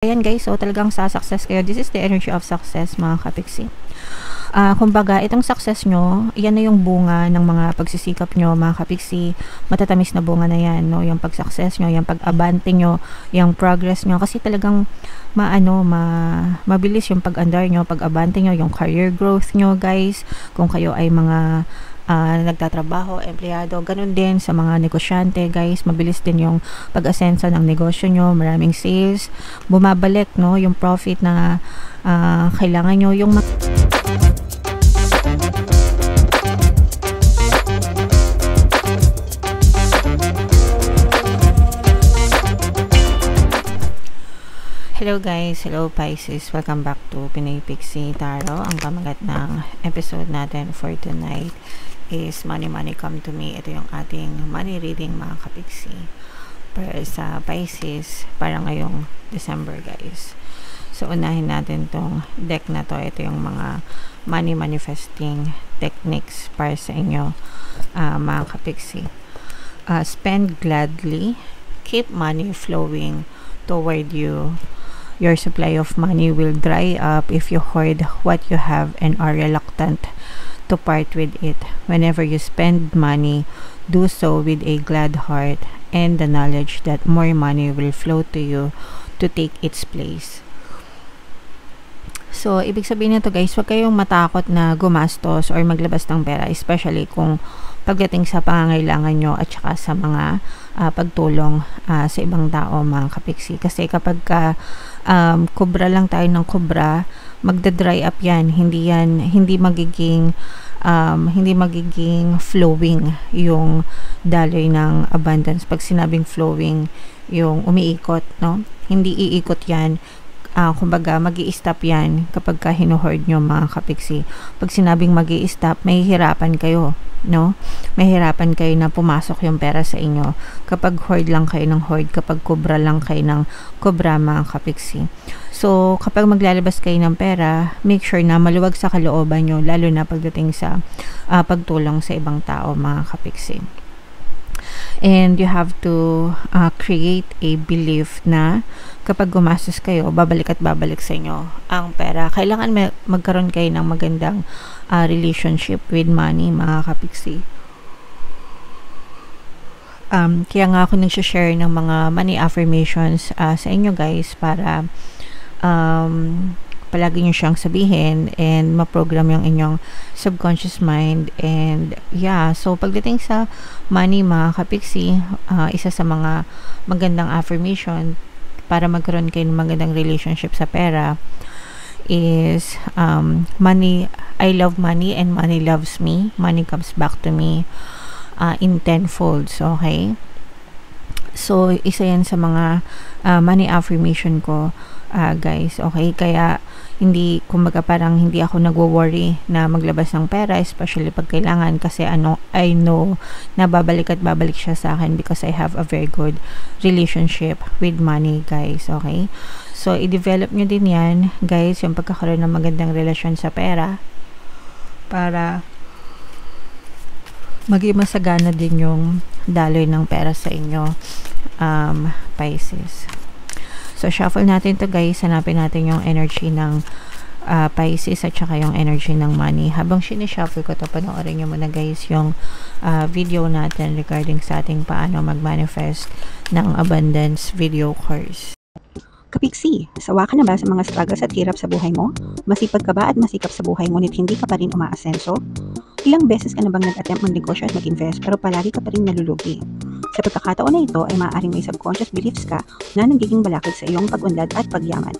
Ayan guys, so talagang sa-success kayo. This is the energy of success mga kapiksi. Kumbaga, itong success nyo, yan na yung bunga ng mga pagsisikap nyo mga kapiksi. Matatamis na bunga na yan, no? Yung pag-success nyo, yung pag-abante nyo, yung progress nyo. Kasi talagang mabilis yung pag-andar nyo, pag-abante nyo, yung career growth nyo guys. Kung kayo ay mga nagtatrabaho, empleyado, ganun din sa mga negosyante guys, mabilis din yung pag-asenso ng negosyo nyo, maraming sales, bumabalik no, yung profit na kailangan nyo, yung Hello guys, hello Pisces, welcome back to Pinoy Pixie Tarot. Ang pamagat ng episode natin for tonight is Money Come to Me. Ito yung ating money reading mga kapiksi para sa Pisces para ngayong December guys. So unahin natin tong deck na to. Ito yung mga money manifesting techniques para sa inyo mga kapiksi. Spend gladly, keep money flowing toward you. Your supply of money will dry up if you hoard what you have and are reluctant to part with it. Whenever you spend money, do so with a glad heart and the knowledge that more money will flow to you to take its place. So, ibig sabihin nito guys, huwag kayong matakot na gumastos or maglabas ng pera, especially kung pagdating sa pangangailangan nyo at saka sa mga pagtulong sa ibang tao mga kapiksi. Kasi kapag kubra lang tayo ng kubra, magda-dry up yan. Hindi magiging flowing yung daloy ng abundance. Pag sinabing flowing, yung umiikot, no? Hindi iikot yan. Kumbaga, magi-stop yan kapag hinuhoard nyo mga kapiksi. Pag sinabing magi-stop, may hirapan kayo, no? May hirapan kayo na pumasok yung pera sa inyo. Kapag hoard lang kayo ng hoard, kapag kubra lang kayo ng kubra mga kapiksi. So, kapag maglalabas kayo ng pera, make sure na maluwag sa kalooban nyo, lalo na pagdating sa pagtulong sa ibang tao mga kapiksi. And you have to create a belief na kapag gumastos kayo, babalik at babalik sa inyo ang pera. Kailangan magkaroon kayo ng magandang relationship with money, mga kapiksi. Kaya nga ako nag-share ng mga money affirmations sa inyo guys para palagi nyo siyang sabihin and ma-program yung inyong subconscious mind. And yeah, so pagdating sa money mga kapiksi, isa sa mga magandang affirmation para magkaroon kayo ng magandang relationship sa pera is money, I love money and money loves me. Money comes back to me in tenfolds, okay? So, isa yan sa mga money affirmation ko guys, okay? Kaya hindi, kumbaga parang hindi ako nagwo-worry na maglabas ng pera, especially pag kailangan, kasi I know na babalik at babalik siya sa akin because I have a very good relationship with money guys, okay? So, i-develop nyo din yan guys, yung pagkakaroon ng magandang relasyon sa pera para maging masagana din yung daloy ng pera sa inyo Pisces. So, shuffle natin to guys. Hanapin natin yung energy ng Pisces at saka yung energy ng money. Habang sinishuffle ko to, panoorin nyo muna guys yung video natin regarding sa ating paano mag-manifest ng abundance video course. Kapiksi, sawa ka na ba sa mga struggles at hirap sa buhay mo? Masipag ka ba at masikap sa buhay ngunit hindi ka pa rin umaasenso? Ilang beses ka na bang nag-attempt mag-negosyo at mag-invest pero palagi ka pa rin nalulugi? Sa pagkakataon na ito ay maaaring may subconscious beliefs ka na nagiging balakid sa iyong pag-unlad at pagyaman.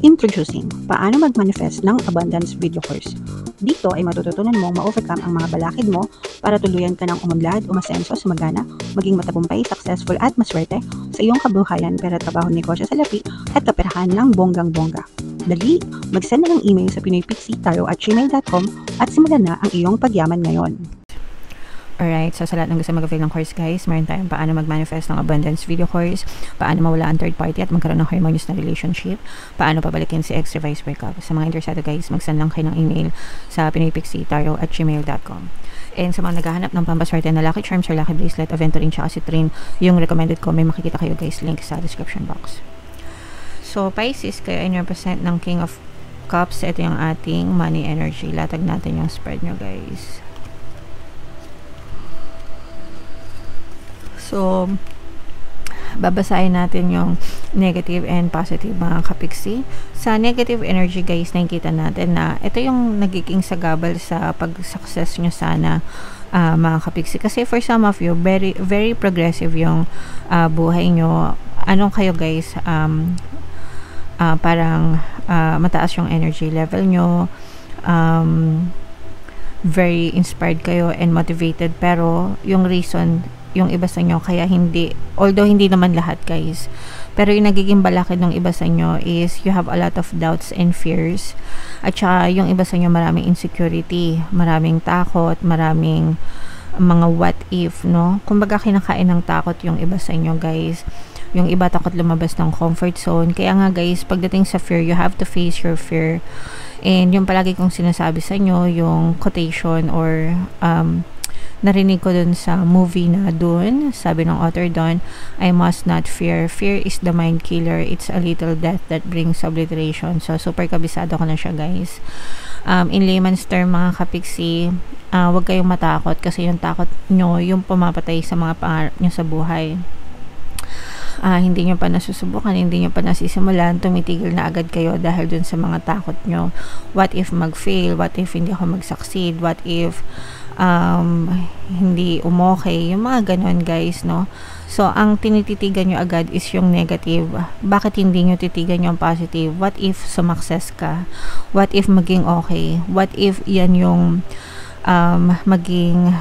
Introducing, paano mag-manifest ng abundance video course. Dito ay matututunan mong ma-overcome ang mga balakid mo para tuluyan ka ng umunlad, umasenso, sumagana, maging matagumpay, successful at maswerte sa iyong kabuhayan, pera, trabaho, negosyo, salapi at kaperahan ng bonggang-bongga. Dali, mag-send na ng email sa pinoypixie@gmail.com at simulan na ang iyong pagyaman ngayon. Alright, so sa lahat ng gusto mag-avail ng course guys, meron tayong paano mag-manifest ng abundance video course, paano mawala ang third party at magkaroon ng harmonious na relationship, paano pabalikin si ex revised breakup. Sa mga interesado guys, mag-send lang kayo ng email sa pinoypixie@gmail.com. And sa mga naghahanap ng pampaswerte na lucky charms or lucky bracelet, aventurine tsaka citrine, yung recommended ko, may makikita kayo guys, link sa description box. So, Pisces, kayo ay represent ng King of Cups. Ito yung ating money energy. Latag natin yung spread nyo, guys. So, babasahin natin yung negative and positive mga kapiksi. Sa negative energy, guys, nakikita natin na ito yung nagiging sagabal sa pag-success nyo sana, mga kapiksi. Kasi for some of you, very, very progressive yung buhay nyo. Anong kayo, guys? Parang mataas yung energy level nyo. Very inspired kayo and motivated. Pero yung reason, yung iba sa inyo kaya hindi, although hindi naman lahat, guys, pero yung nagiging balakid ng iba sa inyo is you have a lot of doubts and fears, at saka yung iba sa inyo maraming insecurity, maraming takot, maraming mga what if, no? Kumbaga kinakain ng takot yung iba sa inyo, guys. Yung iba takot lumabas ng comfort zone. Kaya nga, guys, pagdating sa fear, you have to face your fear. And yung palagi kong sinasabi sa inyo, yung quotation or narinig ko dun sa movie na dun, sabi ng author dun, I must not fear. Fear is the mind killer. It's a little death that brings obliteration. So, super kabisado ko na siya, guys. In layman's term, mga kapiksi, huwag kayong matakot kasi yung takot nyo, yung pumapatay sa mga pangarap nyo sa buhay. Hindi nyo pa nasusubukan, hindi nyo pa nasisimulan, tumitigil na agad kayo dahil dun sa mga takot nyo. What if mag-fail? What if hindi ako mag-succeed? What if hindi umokay? Yung mga ganon, guys, no? So, ang tinititigan nyo agad is yung negative. Bakit hindi nyo titigan yung positive? What if sumakses ka? What if maging okay? What if yan yung maging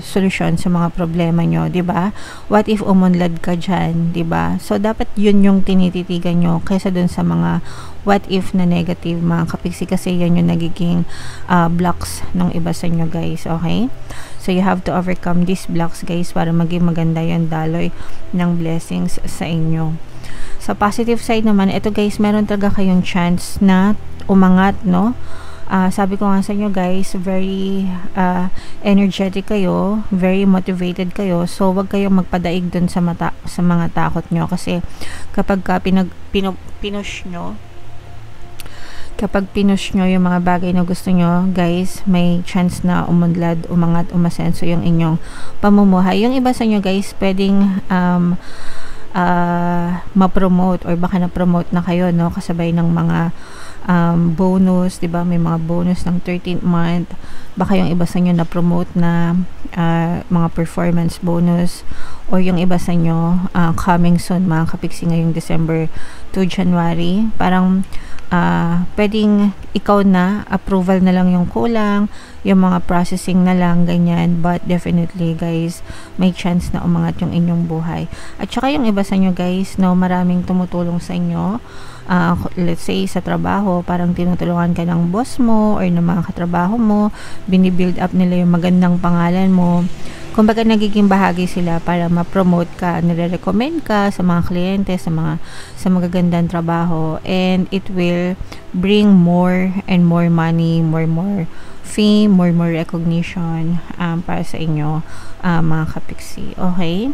solusyon sa mga problema nyo, diba? What if umunlad ka dyan, diba? So, dapat yun yung tinititigan nyo kaysa dun sa mga what if na negative, mga kapiksi, kasi yan yung nagiging blocks ng iba sa inyo, guys, okay? So, you have to overcome these blocks, guys, para maging maganda yung daloy ng blessings sa inyo. Sa positive side naman, ito, guys, meron talaga kayong chance na umangat, no? Sabi ko nga sa inyo, guys, very energetic kayo, very motivated kayo. So, wag kayong magpadaig dun sa mga takot nyo. Kasi, kapag pinush nyo yung mga bagay na gusto nyo, guys, may chance na umunlad, umangat, umasenso yung inyong pamumuhay. Yung iba sa inyo, guys, pwedeng ma-promote or baka na-promote na kayo, no? Kasabay ng mga bonus, diba? May mga bonus ng 13th month. Baka yung iba sa inyo na-promote na mga performance bonus, or yung iba sa inyo coming soon, mga kapiksi, ngayong December to January. Parang pwedeng ikaw na, approval na lang yung kulang, yung mga processing na lang, ganyan. But definitely, guys, may chance na umangat yung inyong buhay. At saka yung iba sa inyo, guys, no, maraming tumutulong sa inyo. Let's say sa trabaho, parang tinutulungan ka ng boss mo or ng mga katrabaho mo, binibuild up nila yung magandang pangalan mo. Kumbaga, nagiging bahagi sila para ma-promote ka, nire-recommend ka sa mga kliyente, sa magagandang trabaho, and it will bring more and more money, more fame, more recognition para sa inyo, mga kapiksi. Okay?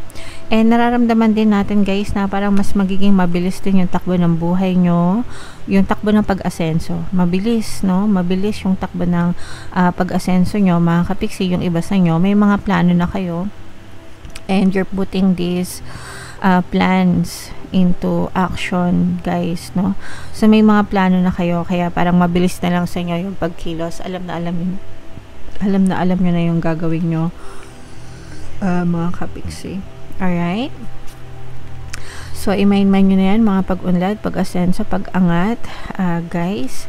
And nararamdaman din natin, guys, na parang mas magiging mabilis din yung takbo ng buhay nyo, yung takbo ng pag-asenso. Mabilis, no? Mabilis yung takbo ng pag-asenso nyo, mga kapiksi. Yung iba sa inyo, may mga plano na kayo, and you're putting these plans into action, guys, no? So, may mga plano na kayo, kaya parang mabilis na lang sa inyo yung pagkilos. Alam na alam nyo na yung gagawin nyo, mga kapiksi. Alright? So, i-mind nyo na yan, mga pag-unlad, pag-asenso, pag-angat, guys,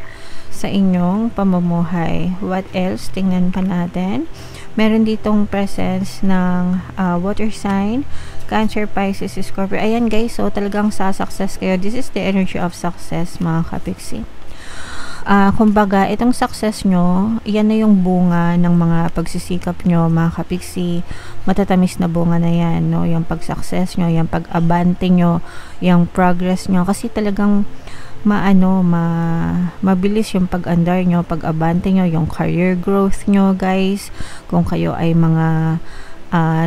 sa inyong pamumuhay. What else? Tingnan pa natin. Meron ditong presence ng water sign, Cancer, Pisces, Scorpio. Ayan, guys, so talagang sa-success kayo. This is the energy of success, mga kapiksi. Kumbaga, itong success nyo, yan na yung bunga ng mga pagsisikap nyo, mga kapiksi. Matatamis na bunga na yan, no? Yung pag-success nyo, yung pag-abante nyo, yung progress nyo. Kasi talagang mabilis yung pag-andar nyo, pag-abante nyo, yung career growth nyo, guys. Kung kayo ay mga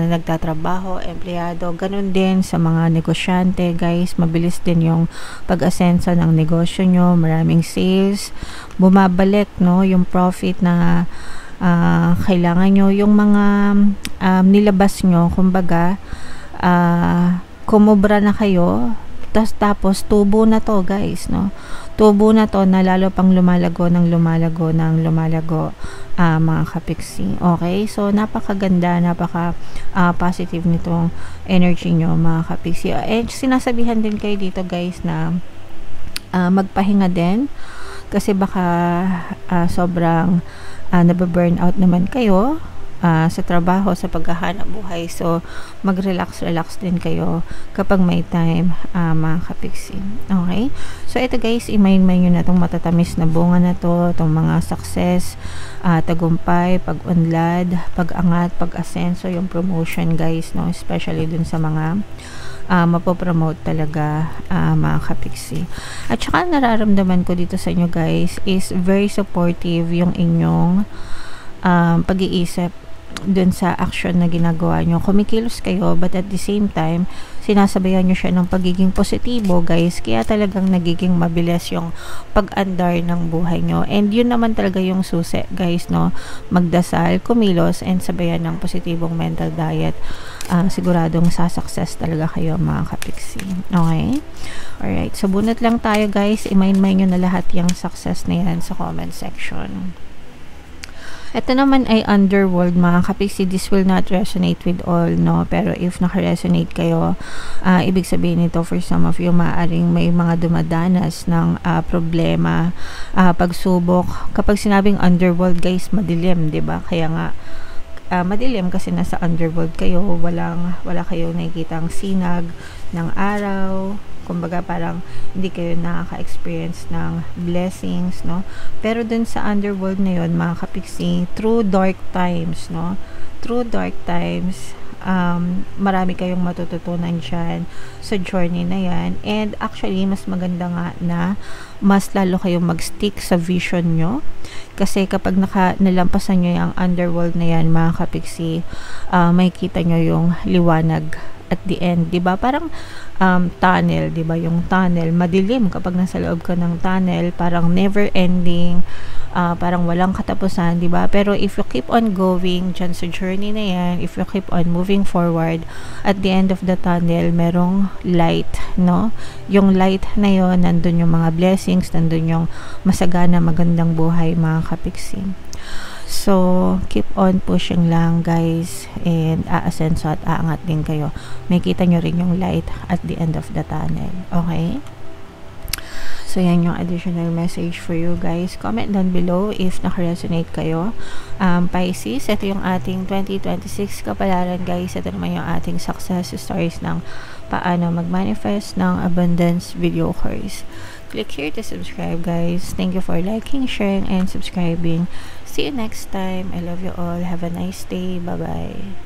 nagtatrabaho, empleyado. Ganun din sa mga negosyante, guys. Mabilis din yung pag-asenso ng negosyo nyo. Maraming sales. Bumabalik, no? Yung profit na kailangan nyo. Yung mga nilabas nyo, kumbaga, kumubra na kayo. Tapos tubo na to, guys, no? Tubo na to na lalo pang lumalago, mga kapiksi. Okay? So, napakaganda, positive nitong energy nyo, mga kapiksi. And sinasabihan din kayo dito, guys, na magpahinga din. Kasi baka sobrang nababurn out naman kayo sa trabaho, sa paghahanap buhay. So, mag-relax din kayo kapag may time, mga kapiksi. Okay? So, ito, guys, i-mind nyo na itong matatamis na bunga na to, itong mga success, tagumpay, pag-unlad, pag-angat, pag-asenso, yung promotion, guys, no? Especially dun sa mga mapopromote talaga, mga kapiksi. At saka nararamdaman ko dito sa inyo, guys, is very supportive yung inyong pag-iisip dun sa action na ginagawa nyo. Kumikilos kayo, but at the same time, sinasabayan nyo siya ng pagiging positibo, guys. Kaya talagang nagiging mabilis yung pag-andar ng buhay nyo. And yun naman talaga yung susi, guys, no? Magdasal, kumilos, and sabayan ng positibong mental diet. Siguradong sa-success talaga kayo, mga kapiksi. Okay? Alright. So, bunot lang tayo, guys. I-mind nyo na lahat yung success na yan sa comment section. Ito naman ay underworld, mga kapiksi. This will not resonate with all, no? Pero if naka-resonate kayo, ibig sabihin nito, for some of you, maaaring may mga dumadanas ng problema, pagsubok. Kapag sinabing underworld, guys, madilim, 'di ba? Kaya nga madilim kasi nasa underworld kayo, wala kayong nakikitang sinag ng araw. Kumbaga parang hindi kayo nakaka-experience ng blessings, no? Pero dun sa underworld na yun, mga kapiksi, through dark times, no? Through dark times, marami kayong matututunan dyan sa journey na yan. And actually, mas maganda nga na mas lalo kayong mag-stick sa vision nyo. Kasi kapag nalampasan nyo yung underworld na yan, mga kapiksi, makikita nyo yung liwanag at the end, 'di ba? Parang tunnel, 'di ba? Yung tunnel, madilim kapag nasa loob ka ng tunnel, parang never ending, parang walang katapusan, 'di ba? Pero if you keep on going dyan sa journey na yan, if you keep on moving forward, at the end of the tunnel, merong light, no? Yung light na yon, nandun yung mga blessings, nandun yung masagana, magandang buhay, mga kapiksi. So, keep on pushing lang, guys, and aasenso at aangat din kayo. Makita nyo rin yung light at the end of the tunnel. Okay? So, yan yung additional message for you, guys. Comment down below if naka-resonate kayo. Pisces, ito yung ating 2026 kapalaran, guys. Ito naman yung ating success stories ng paano mag-manifest ng abundance video course. Click here to subscribe, guys. Thank you for liking, sharing, and subscribing. See you next time. I love you all. Have a nice day. Bye-bye.